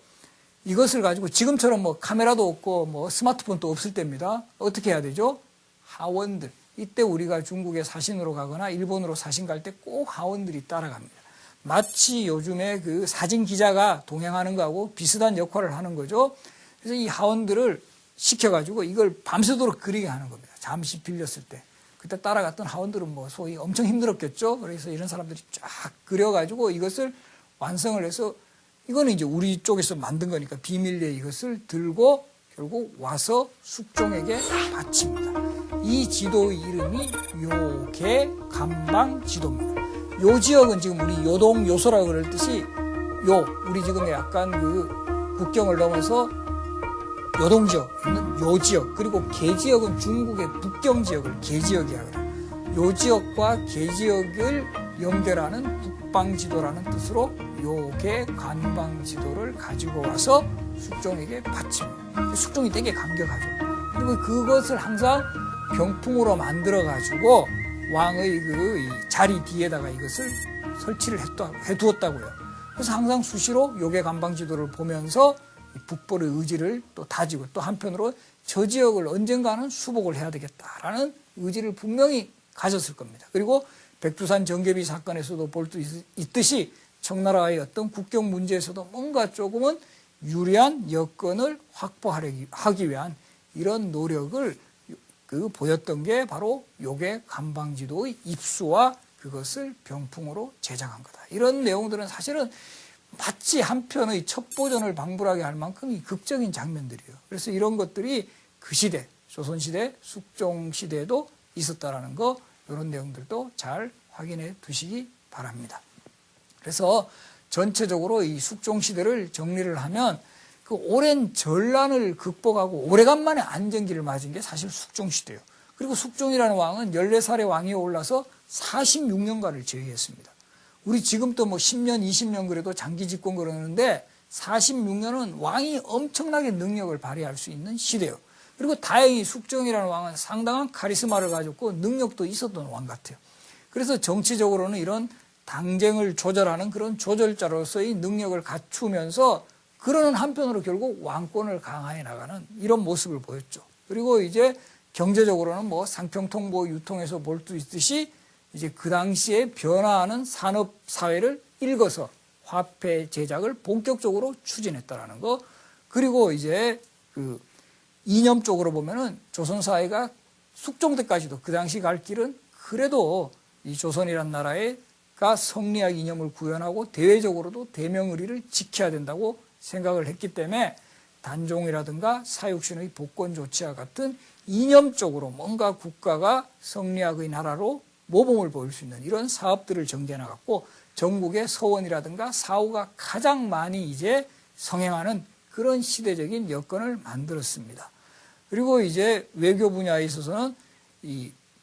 이것을 가지고 지금처럼 뭐 카메라도 없고 뭐 스마트폰도 없을 때입니다. 어떻게 해야 되죠? 하원들. 이때 우리가 중국에 사신으로 가거나 일본으로 사신 갈 때 꼭 하원들이 따라갑니다. 마치 요즘에 그 사진 기자가 동행하는 거하고 비슷한 역할을 하는 거죠. 그래서 이 하원들을 시켜가지고 이걸 밤새도록 그리게 하는 겁니다. 잠시 빌렸을 때. 그때 따라갔던 하원들은 뭐 소위 엄청 힘들었겠죠. 그래서 이런 사람들이 쫙 그려가지고 이것을 완성을 해서 이거는 이제 우리 쪽에서 만든 거니까 비밀리에 이것을 들고 결국 와서 숙종에게 바칩니다. 이 지도의 이름이 요계 감방 지도입니다. 요 지역은 지금 우리 요동 요소라고 그럴 듯이 우리 지금 약간 그 국경을 넘어서 요동 지역 있는 요 지역, 그리고 계 지역은 중국의 북경 지역을 계 지역이라고 그래요. 요 지역과 계 지역을 연결하는 북방지도라는 뜻으로 요계 관방지도를 가지고 와서 숙종에게 바칩니다. 숙종이 되게 감격하죠. 그리고 그것을 항상 병풍으로 만들어 가지고 왕의 그 자리 뒤에다가 이것을 설치를 해두었다고요. 그래서 항상 수시로 요계 관방지도를 보면서 북벌의 의지를 또 다지고 또 한편으로 저 지역을 언젠가는 수복을 해야 되겠다라는 의지를 분명히 가졌을 겁니다. 그리고 백두산 정계비 사건에서도 볼 수 있듯이 청나라의 어떤 국경 문제에서도 뭔가 조금은 유리한 여건을 확보하기 위한 이런 노력을 보였던 게 바로 요계 관방지도의 입수와 그것을 병풍으로 제작한 거다. 이런 내용들은 사실은 마치 한편의 첩보전을 방불하게 할 만큼 이 극적인 장면들이에요. 그래서 이런 것들이 그 시대, 조선시대, 숙종시대에도 있었다라는 거, 이런 내용들도 잘 확인해 두시기 바랍니다. 그래서 전체적으로 이 숙종시대를 정리를 하면 그 오랜 전란을 극복하고 오래간만에 안정기를 맞은 게 사실 숙종시대예요. 그리고 숙종이라는 왕은 14살의 왕이 올라서 46년간을 지휘했습니다. 우리 지금도 뭐 10년, 20년 그래도 장기 집권 그러는데 46년은 왕이 엄청나게 능력을 발휘할 수 있는 시대예요. 그리고 다행히 숙종이라는 왕은 상당한 카리스마를 가졌고 능력도 있었던 왕 같아요. 그래서 정치적으로는 이런 당쟁을 조절하는 그런 조절자로서의 능력을 갖추면서 그러는 한편으로 결국 왕권을 강화해 나가는 이런 모습을 보였죠. 그리고 이제 경제적으로는 뭐 상평통보 유통에서 볼 수 있듯이 이제 그 당시에 변화하는 산업 사회를 읽어서 화폐 제작을 본격적으로 추진했다라는 거. 그리고 이제 그 이념 쪽으로 보면은 조선 사회가 숙종 때까지도 그 당시 갈 길은 그래도 이 조선이란 나라가 성리학 이념을 구현하고 대외적으로도 대명의리를 지켜야 된다고 생각을 했기 때문에 단종이라든가 사육신의 복권 조치와 같은 이념적으로 뭔가 국가가 성리학의 나라로 모범을 보일 수 있는 이런 사업들을 정제해 나갔고 전국의 서원이라든가 사후가 가장 많이 이제 성행하는 그런 시대적인 여건을 만들었습니다. 그리고 이제 외교 분야에 있어서는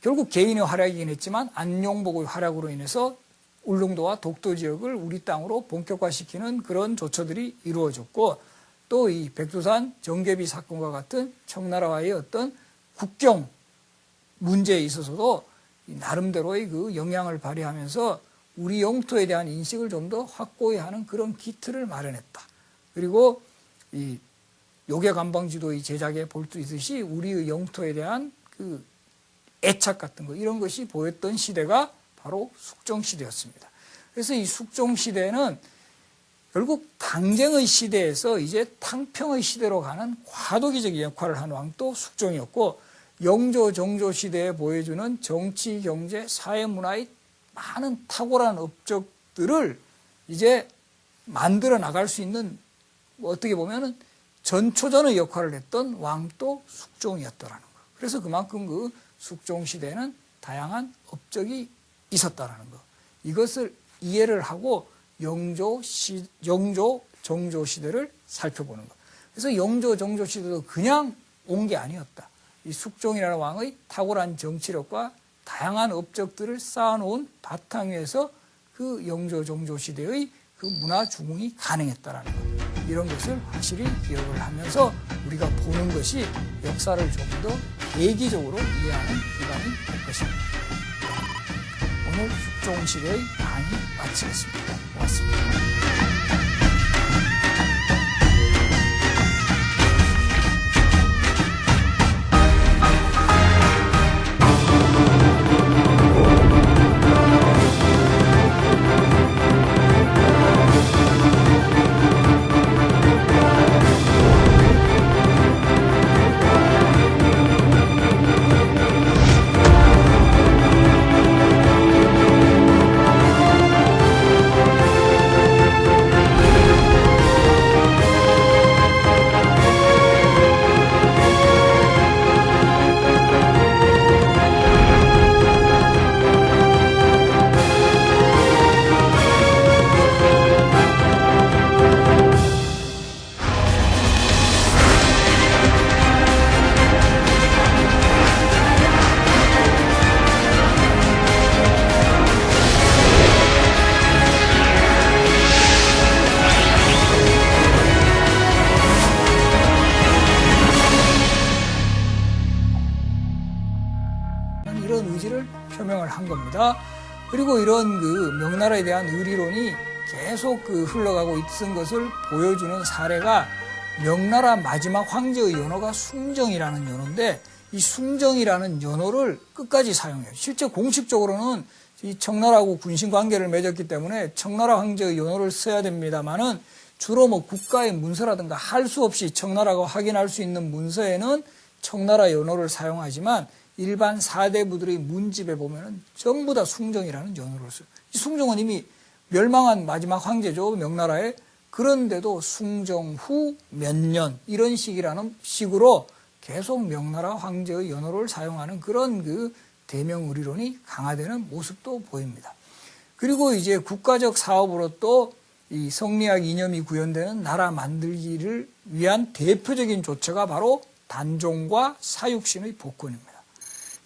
결국 개인의 활약이긴 했지만 안용복의 활약으로 인해서 울릉도와 독도 지역을 우리 땅으로 본격화시키는 그런 조처들이 이루어졌고 또 이 백두산 정계비 사건과 같은 청나라와의 어떤 국경 문제에 있어서도 나름대로의 그 영향을 발휘하면서 우리 영토에 대한 인식을 좀 더 확고히 하는 그런 기틀을 마련했다. 그리고 이 요계 관방지도의 제작에 볼 수 있듯이 우리의 영토에 대한 그 애착 같은 거 이런 것이 보였던 시대가 바로 숙종시대였습니다. 그래서 이 숙종시대는 결국 당쟁의 시대에서 이제 탕평의 시대로 가는 과도기적인 역할을 한 왕도 숙종이었고 영조, 정조 시대에 보여주는 정치, 경제, 사회, 문화의 많은 탁월한 업적들을 이제 만들어 나갈 수 있는 어떻게 보면은 전초전의 역할을 했던 왕도 숙종이었다라는 거. 그래서 그만큼 그 숙종 시대에는 다양한 업적이 있었다라는 거. 이것을 이해를 하고 영조, 정조 시대를 살펴보는 거. 그래서 영조, 정조 시대도 그냥 온 게 아니었다. 이 숙종이라는 왕의 탁월한 정치력과 다양한 업적들을 쌓아놓은 바탕 위에서 그 영조 종조 시대의 그 문화 중흥이 가능했다라는 것, 이런 것을 확실히 기억을 하면서 우리가 보는 것이 역사를 좀 더 계기적으로 이해하는 기반이 될 것입니다. 오늘 숙종시대의 강의 마치겠습니다. 고맙습니다. 이런 의지를 표명을 한 겁니다. 그리고 이런 그 명나라에 대한 의리론이 계속 흘러가고 있던 것을 보여주는 사례가 명나라 마지막 황제의 연호가 숭정이라는 연호인데, 이 숭정이라는 연호를 끝까지 사용해요. 실제 공식적으로는 이 청나라하고 군신 관계를 맺었기 때문에 청나라 황제의 연호를 써야 됩니다만은 주로 뭐 국가의 문서라든가 할 수 없이 청나라가 확인할 수 있는 문서에는 청나라 연호를 사용하지만 일반 사대부들의 문집에 보면은 전부 다 숭정이라는 연호를 써요. 이 숭정은 이미 멸망한 마지막 황제죠, 명나라에. 그런데도 숭정 후 몇 년 이런 식으로 계속 명나라 황제의 연호를 사용하는 그런 그 대명 의리론이 강화되는 모습도 보입니다. 그리고 이제 국가적 사업으로 또 이 성리학 이념이 구현되는 나라 만들기를 위한 대표적인 조처가 바로 단종과 사육신의 복권입니다.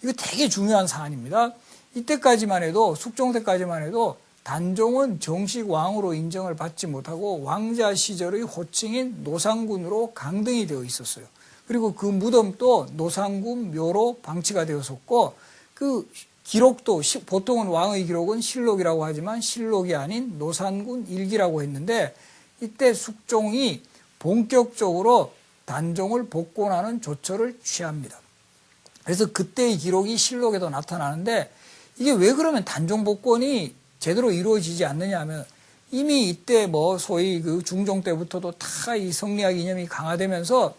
이거 되게 중요한 사안입니다. 이때까지만 해도, 숙종 때까지만 해도 단종은 정식 왕으로 인정을 받지 못하고 왕자 시절의 호칭인 노상군으로 강등이 되어 있었어요. 그리고 그 무덤도 노상군 묘로 방치가 되었었고, 그 기록도 보통은 왕의 기록은 실록이라고 하지만 실록이 아닌 노상군 일기라고 했는데, 이때 숙종이 본격적으로 단종을 복권하는 조처를 취합니다. 그래서 그때의 기록이 실록에도 나타나는데, 이게 왜 그러면 단종 복권이 제대로 이루어지지 않느냐 하면, 이미 이때 뭐 소위 그 중종 때부터도 다 이 성리학 이념이 강화되면서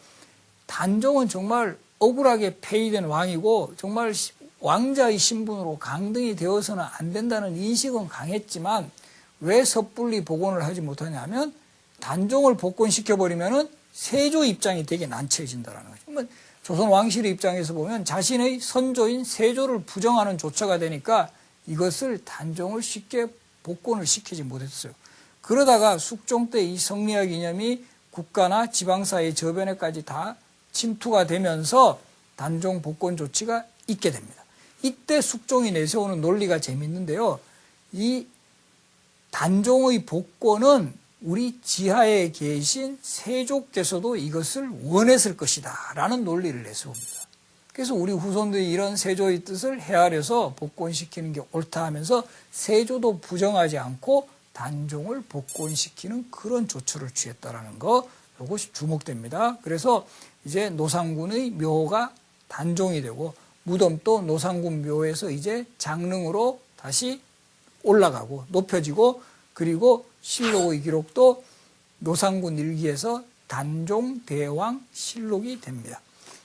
단종은 정말 억울하게 폐위된 왕이고 정말 왕자의 신분으로 강등이 되어서는 안 된다는 인식은 강했지만, 왜 섣불리 복원을 하지 못하냐 하면 단종을 복권시켜버리면은 세조 입장이 되게 난처해진다는 거죠. 조선 왕실의 입장에서 보면 자신의 선조인 세조를 부정하는 조처가 되니까 이것을 단종을 쉽게 복권을 시키지 못했어요. 그러다가 숙종 때 이 성리학 이념이 국가나 지방사회 저변에까지 다 침투가 되면서 단종 복권 조치가 있게 됩니다. 이때 숙종이 내세우는 논리가 재밌는데요. 이 단종의 복권은 우리 지하에 계신 세조께서도 이것을 원했을 것이다 라는 논리를 내세웁니다. 그래서 우리 후손들이 이런 세조의 뜻을 헤아려서 복권시키는 게 옳다 하면서 세조도 부정하지 않고 단종을 복권시키는 그런 조처를 취했다라는 거, 이것이 주목됩니다. 그래서 이제 노상군의 묘가 단종이 되고 무덤도 노상군 묘에서 이제 장릉으로 다시 올라가고 높여지고, 그리고 실록의 기록도 노상군 일기에서 단종 대왕 실록이 됩니다.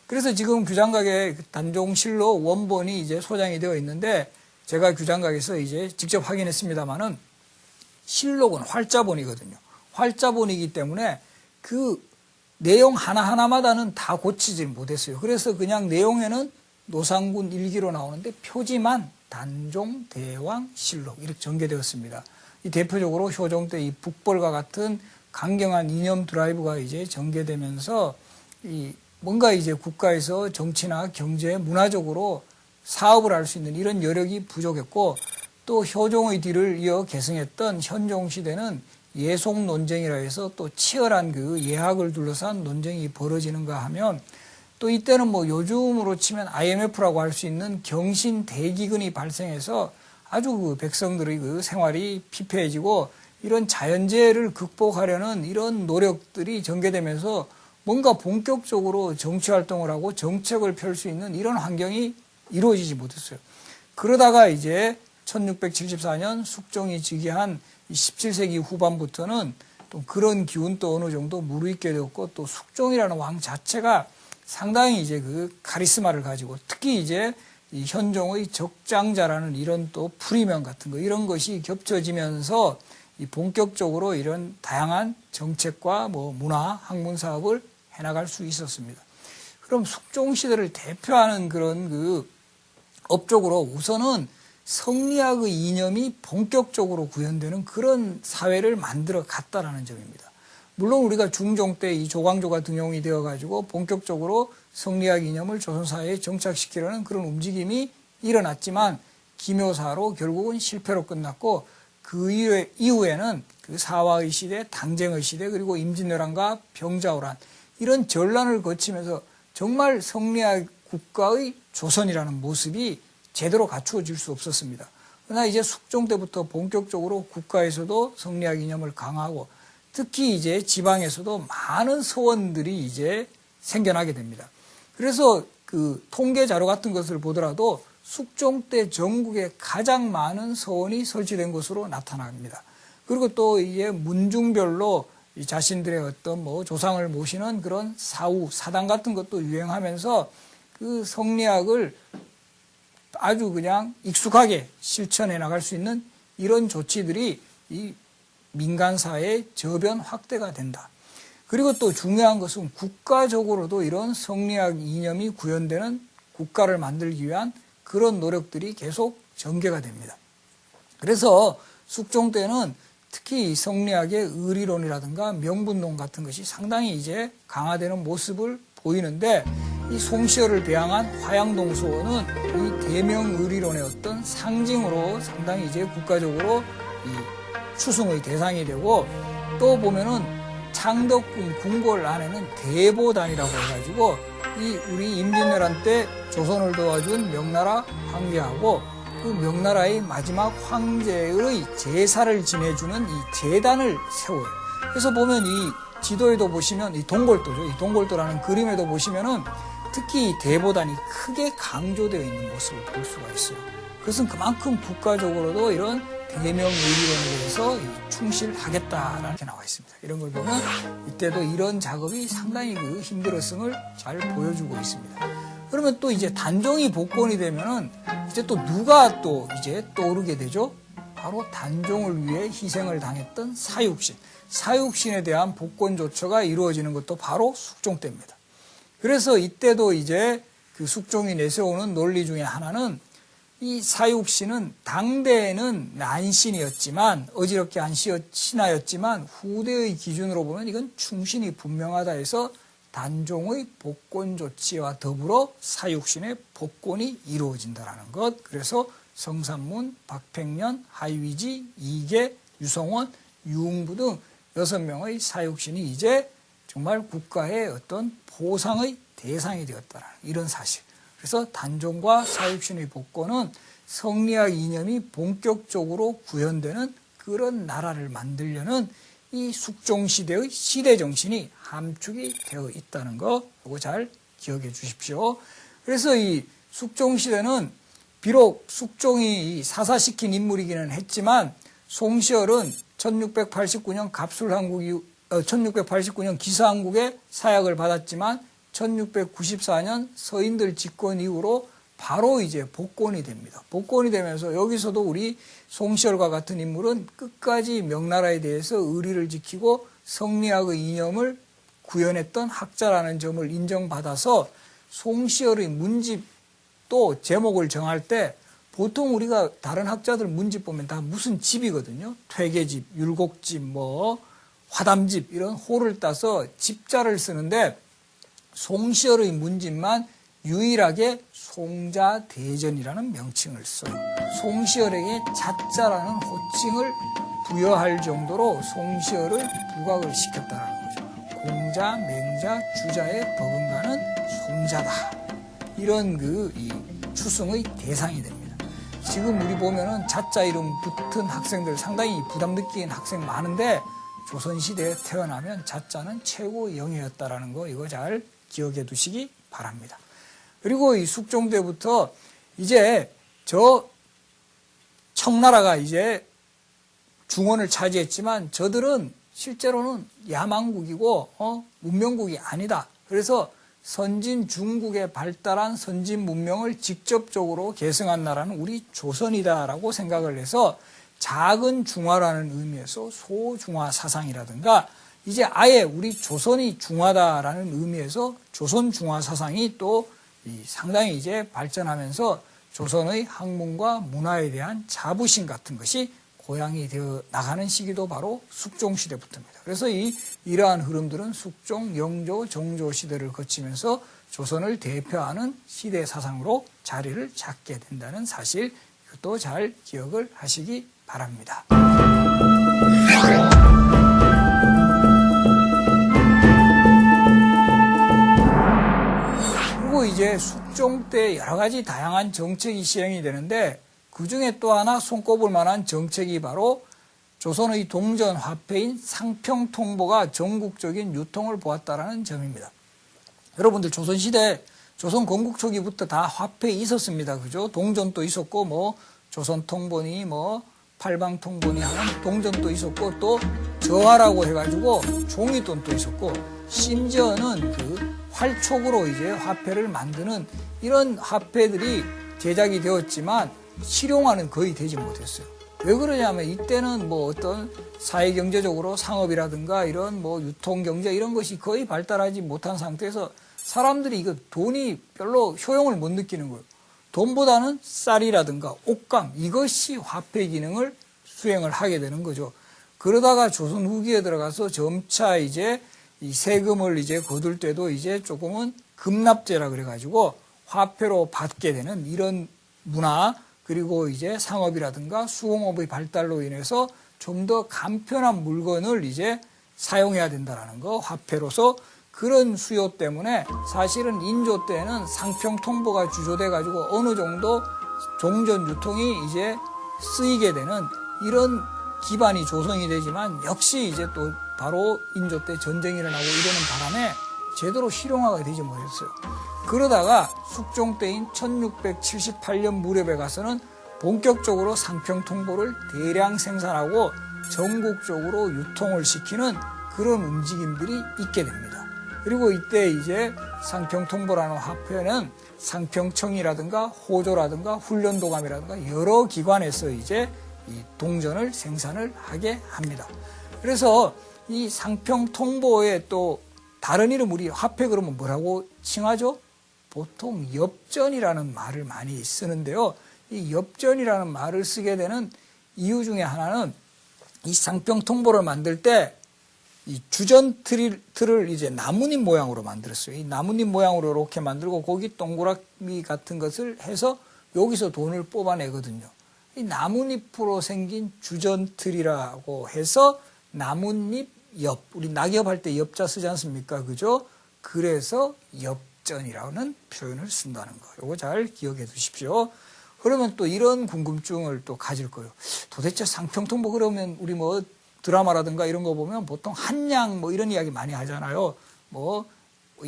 그래서 지금 규장각에 단종 실록 원본이 이제 소장이 되어 있는데, 제가 규장각에서 이제 직접 확인했습니다만은 실록은 활자본이거든요. 활자본이기 때문에 그 내용 하나하나마다는 다 고치지 못했어요. 그래서 그냥 내용에는 노상군 일기로 나오는데 표지만 단종 대왕 실록 이렇게 전개되었습니다. 이 대표적으로 효종 때 이 북벌과 같은 강경한 이념 드라이브가 이제 전개되면서 이 뭔가 이제 국가에서 정치나 경제, 문화적으로 사업을 할 수 있는 이런 여력이 부족했고, 또 효종의 뒤를 이어 계승했던 현종 시대는 예속 논쟁이라 해서 또 치열한 그 예학을 둘러싼 논쟁이 벌어지는가 하면, 또 이때는 뭐 요즘으로 치면 IMF라고 할 수 있는 경신 대기근이 발생해서 아주 그 백성들의 그 생활이 피폐해지고, 이런 자연재해를 극복하려는 이런 노력들이 전개되면서 뭔가 본격적으로 정치활동을 하고 정책을 펼 수 있는 이런 환경이 이루어지지 못했어요. 그러다가 이제 1674년 숙종이 즉위한 17세기 후반부터는 또 그런 기운도 어느 정도 무르익게 되었고, 또 숙종이라는 왕 자체가 상당히 이제 그 카리스마를 가지고, 특히 이제 이 현종의 적장자라는 이런 또 프리명 같은 거, 이런 것이 겹쳐지면서 이 본격적으로 이런 다양한 정책과 뭐 문화, 학문 사업을 해나갈 수 있었습니다. 그럼 숙종 시대를 대표하는 그런 그 업적으로 우선은 성리학의 이념이 본격적으로 구현되는 그런 사회를 만들어 갔다라는 점입니다. 물론 우리가 중종 때 이 조광조가 등용이 되어가지고 본격적으로 성리학 이념을 조선사회에 정착시키려는 그런 움직임이 일어났지만 기묘사로 결국은 실패로 끝났고, 그 이후에는 그 사화의 시대, 당쟁의 시대, 그리고 임진왜란과 병자호란, 이런 전란을 거치면서 정말 성리학 국가의 조선이라는 모습이 제대로 갖추어질 수 없었습니다. 그러나 이제 숙종 때부터 본격적으로 국가에서도 성리학 이념을 강화하고, 특히 이제 지방에서도 많은 서원들이 이제 생겨나게 됩니다. 그래서 그 통계 자료 같은 것을 보더라도 숙종 때 전국에 가장 많은 서원이 설치된 것으로 나타납니다. 그리고 또 이제 문중별로 자신들의 어떤 뭐 조상을 모시는 그런 사후, 사당 같은 것도 유행하면서 그 성리학을 아주 그냥 익숙하게 실천해 나갈 수 있는 이런 조치들이 이 민간사회의 저변 확대가 된다. 그리고 또 중요한 것은 국가적으로도 이런 성리학 이념이 구현되는 국가를 만들기 위한 그런 노력들이 계속 전개가 됩니다. 그래서 숙종 때는 특히 성리학의 의리론이라든가 명분론 같은 것이 상당히 이제 강화되는 모습을 보이는데, 이 송시열을 배양한 화양동 소원은 이 대명의리론의 어떤 상징으로 상당히 이제 국가적으로 이 추승의 대상이 되고, 또 보면은 창덕궁 궁궐 안에는 대보단이라고 해가지고 이 우리 임진왜란 때 조선을 도와준 명나라 황제하고 그 명나라의 마지막 황제의 제사를 지내주는 이 제단을 세워요. 그래서 보면 이 지도에도 보시면 이 동골도죠. 이 동골도라는 그림에도 보시면은 특히 이 대보단이 크게 강조되어 있는 모습을 볼 수가 있어요. 그것은 그만큼 국가적으로도 이런 대명의리론에 대해서 충실하겠다라는 게 나와 있습니다. 이런 걸 보면 이때도 이런 작업이 상당히 그 힘들었음을 잘 보여주고 있습니다. 그러면 또 이제 단종이 복권이 되면은 이제 또 누가 또 이제 떠오르게 되죠? 바로 단종을 위해 희생을 당했던 사육신. 사육신에 대한 복권 조처가 이루어지는 것도 바로 숙종 때입니다. 그래서 이때도 이제 그 숙종이 내세우는 논리 중에 하나는 이 사육신은 당대에는 난신이었지만, 어지럽게 한 신하였지만 후대의 기준으로 보면 이건 충신이 분명하다 해서 단종의 복권 조치와 더불어 사육신의 복권이 이루어진다는 것. 그래서 성산문, 박팽년, 하위지, 이계, 유성원, 유흥부 등 6명의 사육신이 이제 정말 국가의 어떤 보상의 대상이 되었다는 이런 사실. 그래서 단종과 사육신의 복권은 성리학 이념이 본격적으로 구현되는 그런 나라를 만들려는 이 숙종시대의 시대정신이 함축이 되어 있다는 거, 이거 잘 기억해 주십시오. 그래서 이 숙종시대는 비록 숙종이 사사시킨 인물이기는 했지만, 송시열은 1689년 갑술한국이 1689년 기사한국의 사약을 받았지만 1694년 서인들 집권 이후로 바로 이제 복권이 됩니다. 복권이 되면서 여기서도 우리 송시열과 같은 인물은 끝까지 명나라에 대해서 의리를 지키고 성리학의 이념을 구현했던 학자라는 점을 인정받아서 송시열의 문집도 제목을 정할 때 보통 우리가 다른 학자들 문집 보면 다 무슨 집이거든요. 퇴계집, 율곡집, 뭐 화담집 이런 호를 따서 집자를 쓰는데 송시열의 문집만 유일하게 송자대전이라는 명칭을 써요. 송시열에게 자자라는 호칭을 부여할 정도로 송시열을 부각을 시켰다는 거죠. 공자, 맹자, 주자의 버금가는 송자다. 이런 이 추승의 대상이 됩니다. 지금 우리 보면은 자자 이름 붙은 학생들 상당히 부담 느끼는 학생 많은데 조선시대에 태어나면 자자는 최고 영예였다라는 거 이거 잘 기억해 두시기 바랍니다. 그리고 이 숙종 때부터 이제 저 청나라가 이제 중원을 차지했지만 저들은 실제로는 야만국이고 문명국이 아니다. 그래서 선진 중국에 발달한 선진 문명을 직접적으로 계승한 나라는 우리 조선이다라고 생각을 해서 작은 중화라는 의미에서 소중화 사상이라든가 이제 아예 우리 조선이 중화다라는 의미에서 조선 중화 사상이 또 상당히 이제 발전하면서 조선의 학문과 문화에 대한 자부심 같은 것이 고양이 되어 나가는 시기도 바로 숙종 시대부터입니다. 그래서 이러한 흐름들은 숙종, 영조, 정조 시대를 거치면서 조선을 대표하는 시대 사상으로 자리를 잡게 된다는 사실 이것도 잘 기억을 하시기 바랍니다. 그리고 이제 숙종 때 여러 가지 다양한 정책이 시행이 되는데 그 중에 또 하나 손꼽을 만한 정책이 바로 조선의 동전 화폐인 상평통보가 전국적인 유통을 보았다라는 점입니다. 여러분들 조선시대 조선 건국 초기부터 다 화폐 있었습니다. 그죠? 동전도 있었고 뭐 조선통보니 뭐 팔방통보니 하는 동전도 있었고 또 저하라고 해가지고 종이돈도 있었고 심지어는 그 활촉으로 이제 화폐를 만드는 이런 화폐들이 제작이 되었지만 실용화는 거의 되지 못했어요. 왜 그러냐면 이때는 뭐 어떤 사회경제적으로 상업이라든가 이런 뭐 유통경제 이런 것이 거의 발달하지 못한 상태에서 사람들이 이거 돈이 별로 효용을 못 느끼는 거예요. 돈보다는 쌀이라든가 옷감 이것이 화폐 기능을 수행을 하게 되는 거죠. 그러다가 조선 후기에 들어가서 점차 이제 이 세금을 이제 거둘 때도 이제 조금은 급납제라 그래가지고 화폐로 받게 되는 이런 문화 그리고 이제 상업이라든가 수공업의 발달로 인해서 좀 더 간편한 물건을 이제 사용해야 된다는 거 화폐로서 그런 수요 때문에 사실은 인조 때는 상평통보가 주조돼 가지고 어느 정도 종전 유통이 이제 쓰이게 되는 이런 기반이 조성이 되지만 역시 이제 또 바로 인조 때 전쟁이 일어나고 이러는 바람에 제대로 실용화가 되지 못했어요. 그러다가 숙종 때인 1678년 무렵에 가서는 본격적으로 상평통보를 대량 생산하고 전국적으로 유통을 시키는 그런 움직임들이 있게 됩니다. 그리고 이때 이제 상평통보라는 화폐는 상평청이라든가 호조라든가 훈련도감이라든가 여러 기관에서 이제 이 동전을 생산을 하게 합니다. 그래서 이 상평통보의 또 다른 이름 우리 화폐 그러면 뭐라고 칭하죠? 보통 엽전이라는 말을 많이 쓰는데요. 이 엽전이라는 말을 쓰게 되는 이유 중에 하나는 이 상평통보를 만들 때 이 주전 틀을 이제 나뭇잎 모양으로 만들었어요. 이 나뭇잎 모양으로 이렇게 만들고 거기 동그라미 같은 것을 해서 여기서 돈을 뽑아내거든요. 이 나뭇잎으로 생긴 주전 틀이라고 해서 나뭇잎 엽, 우리 낙엽할 때 엽자 쓰지 않습니까? 그죠? 그래서 엽전이라는 표현을 쓴다는 거. 요거 잘 기억해 두십시오. 그러면 또 이런 궁금증을 또 가질 거예요. 도대체 상평통보 그러면 우리 뭐 드라마라든가 이런 거 보면 보통 한양 뭐 이런 이야기 많이 하잖아요. 뭐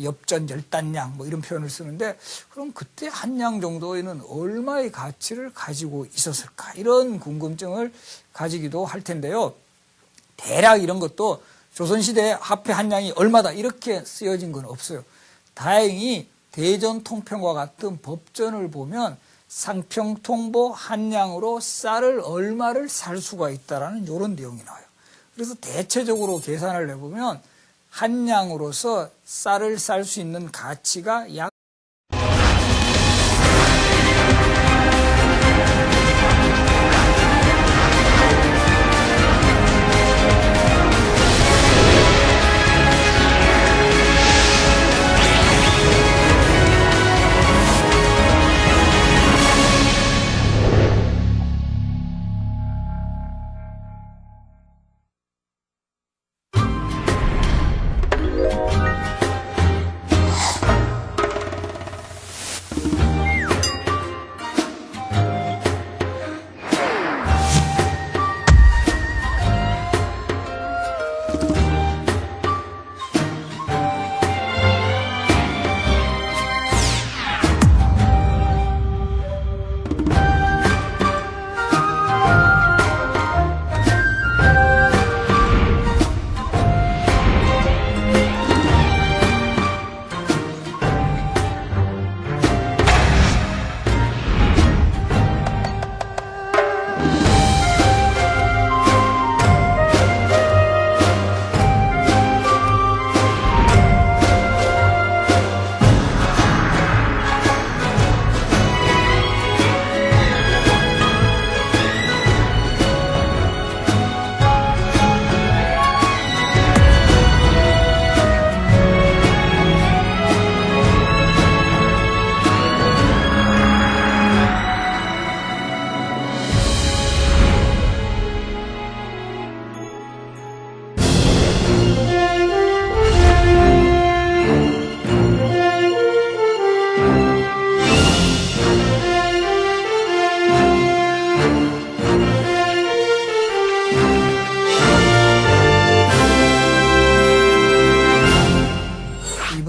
엽전 열단양 뭐 이런 표현을 쓰는데 그럼 그때 한양 정도에는 얼마의 가치를 가지고 있었을까? 이런 궁금증을 가지기도 할 텐데요. 대략 이런 것도 조선시대 화폐 한 양이 얼마다 이렇게 쓰여진 건 없어요. 다행히 대전통평과 같은 법전을 보면 상평통보 한 양으로 쌀을 얼마를 살 수가 있다라는 이런 내용이 나와요. 그래서 대체적으로 계산을 해보면 한 양으로서 쌀을 살 수 있는 가치가 약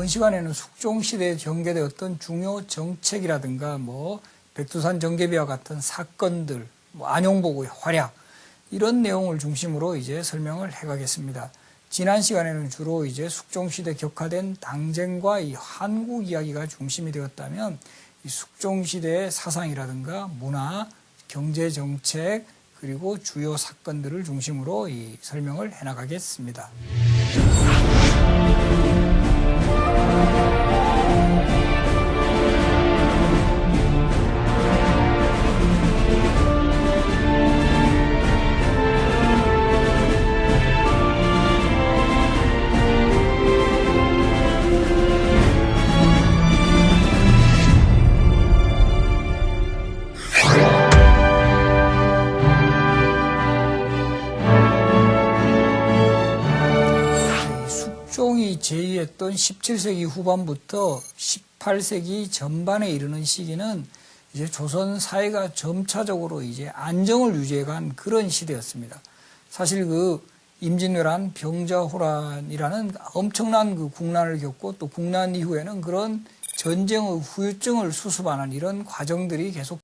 이번 시간에는 숙종 시대에 전개되었던 중요 정책이라든가 백두산 정계비와 같은 사건들, 안용보고의 활약 이런 내용을 중심으로 이제 설명을 해가겠습니다. 지난 시간에는 주로 이제 숙종 시대 격화된 당쟁과 이 한국 이야기가 중심이 되었다면 이 숙종 시대의 사상이라든가 문화, 경제 정책 그리고 주요 사건들을 중심으로 이 설명을 해나가겠습니다. 숙종이 제위했던 17세기 후반부터 18세기 전반에 이르는 시기는 이제 조선 사회가 점차적으로 이제 안정을 유지해간 그런 시대였습니다. 사실 그 임진왜란, 병자호란이라는 엄청난 그 국난을 겪고 또 국난 이후에는 그런 전쟁의 후유증을 수습하는 이런 과정들이 계속